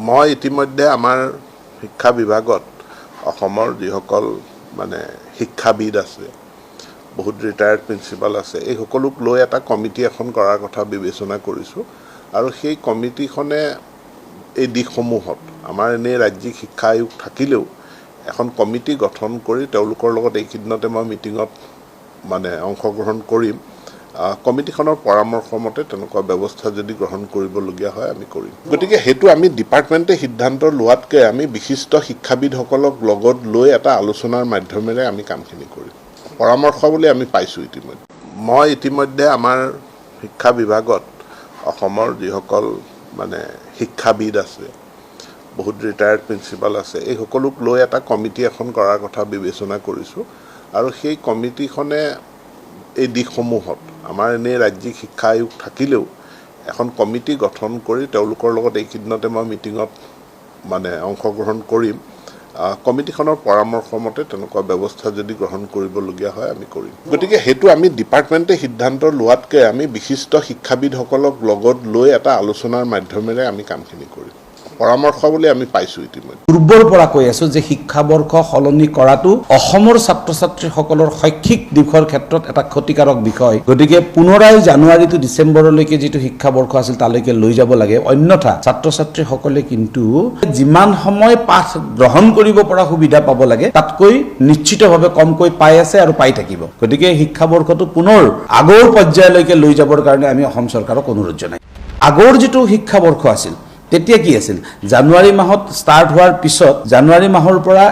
মই ইতিমধ্যে আমাৰ শিক্ষা বিভাগত অসমৰ যিসকল মানে শিক্ষাবিদ আছে, বহুত ৰিটায়াৰ্ড প্ৰিন্সিপাল আছে, এই সকলোক লৈ এটা কমিটি এখন কৰাৰ কথা বিবেচনা কৰিছোঁ। আৰু সেই কমিটিখনে এই দিশসমূহত আমাৰ এনেই ৰাজ্যিক শিক্ষা আয়োগ থাকিলেও এখন কমিটি গঠন কৰি তেওঁলোকৰ লগত এইকেইদিনতে মই মিটিঙত মানে অংশগ্ৰহণ কৰিম। কমিটিখনৰ পৰামৰ্শ মতে তেনেকুৱা ব্যৱস্থা যদি গ্ৰহণ কৰিবলগীয়া হয় আমি কৰিম। গতিকে সেইটো আমি ডিপাৰ্টমেণ্টে সিদ্ধান্ত লোৱাতকৈ আমি বিশিষ্ট শিক্ষাবিদসকলক লগত লৈ এটা আলোচনাৰ মাধ্যমেৰে আমি কামখিনি কৰিম। পৰামৰ্শ বুলি আমি পাইছোঁ ইতিমধ্যে। মই ইতিমধ্যে আমাৰ শিক্ষা বিভাগত অসমৰ যিসকল মানে শিক্ষাবিদ আছে, বহুত ৰিটায়াৰ্ড প্ৰিন্সিপাল আছে, এই সকলোক লৈ এটা কমিটি এখন কৰাৰ কথা বিবেচনা কৰিছোঁ। আৰু সেই কমিটিখনে এই দিশসমূহত আমাৰ এনেই ৰাজ্যিক শিক্ষা আয়োগ থাকিলেও এখন কমিটি গঠন কৰি তেওঁলোকৰ লগত এইকেইদিনতে মই মিটিঙত মানে অংশগ্ৰহণ কৰিম। কমিটিখনৰ পৰামৰ্শ মতে তেনেকুৱা ব্যৱস্থা যদি গ্ৰহণ কৰিবলগীয়া হয় আমি কৰিম। গতিকে সেইটো আমি ডিপাৰ্টমেণ্টে সিদ্ধান্ত লোৱাতকৈ আমি বিশিষ্ট শিক্ষাবিদসকলক লগত লৈ এটা আলোচনাৰ মাধ্যমেৰে আমি কামখিনি কৰিম। পৰামৰ্শ বুলি আমি পাইছোঁ ইতিমধ্যে। পূৰ্বৰ পৰা কৈ আছোঁ যে শিক্ষাবৰ্ষ সলনি কৰাটো অসমৰ ছাত্ৰ ছাত্ৰীসকলৰ শৈক্ষিক দিশৰ ক্ষেত্ৰত এটা ক্ষতিকাৰক বিষয়। গতিকে পুনৰাই জানুৱাৰী টু ডিচেম্বৰলৈকে যিটো শিক্ষাবৰ্ষ আছিল তালৈকে লৈ যাব লাগে। অন্যথা ছাত্ৰ ছাত্ৰীসকলে কিন্তু যিমান সময় পাঠ গ্ৰহণ কৰিব পৰা সুবিধা পাব লাগে তাতকৈ নিশ্চিতভাৱে কমকৈ পাই আছে আৰু পাই থাকিব। গতিকে শিক্ষাবৰ্ষটো পুনৰ আগৰ পৰ্যায়লৈকে লৈ যাবৰ কাৰণে আমি অসম চৰকাৰক অনুৰোধ জনাই। আগৰ যিটো শিক্ষাবৰ্ষ আছিল তেতিয়া কি আছিল, জানুৱাৰী মাহত ষ্টাৰ্ট হোৱাৰ পিছত জানুৱাৰী মাহৰ পৰা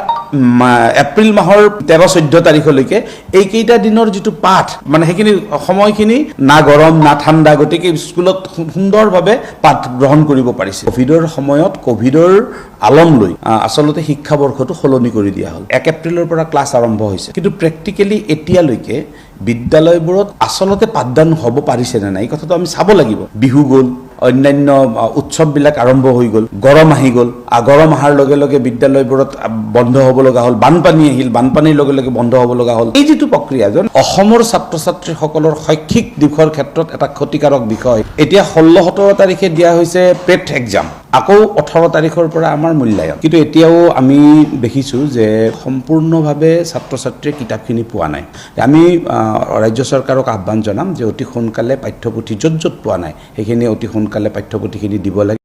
এপ্ৰিল মাহৰ 13-14 তাৰিখলৈকে এইকেইটা দিনৰ যিটো পাঠ মানে সেইখিনি সময়খিনি না গৰম না ঠাণ্ডা, গতিকে স্কুলত সুন্দৰভাৱে পাঠ গ্ৰহণ কৰিব পাৰিছে। কোভিডৰ সময়ত কোভিডৰ আলম লৈ আচলতে শিক্ষাবৰ্ষটো সলনি কৰি দিয়া হ'ল। 1 এপ্ৰিলৰ পৰা ক্লাছ আৰম্ভ হৈছে, কিন্তু প্ৰেক্টিকেলি এতিয়ালৈকে বিদ্যালয়বোৰত আচলতে পাঠদান হ'ব পাৰিছে নে নাই এই কথাটো আমি চাব লাগিব। বিহু গ'ল, অন্যান্য উৎসৱবিলাক আৰম্ভ হৈ গ'ল, গৰম আহি গ'ল, গৰম অহাৰ লগে লগে বিদ্যালয়বোৰত বন্ধ হ'ব লগা হ'ল, বানপানী আহিল, বানপানীৰ লগে লগে বন্ধ হ'ব লগা হ'ল। এই যিটো প্ৰক্ৰিয়া অসমৰ ছাত্ৰ ছাত্ৰীসকলৰ শৈক্ষিক দিশৰ ক্ষেত্ৰত এটা ক্ষতিকাৰক বিষয়। এতিয়া 16-17 তাৰিখে দিয়া হৈছে পেট এক্সাম, আকৌ 18 তাৰিখৰ পৰা আমাৰ মূল্যায়ন। কিন্তু এতিয়াও আমি দেখিছোঁ যে সম্পূৰ্ণভাৱে ছাত্ৰ ছাত্ৰীয়ে কিতাপখিনি পোৱা নাই। আমি ৰাজ্য চৰকাৰক আহ্বান জনাম যে অতি সোনকালে পাঠ্যপুথি য'ত য'ত পোৱা নাই সেইখিনি অতি সোনকালে পাঠ্যপুথিখিনি দিব লাগে।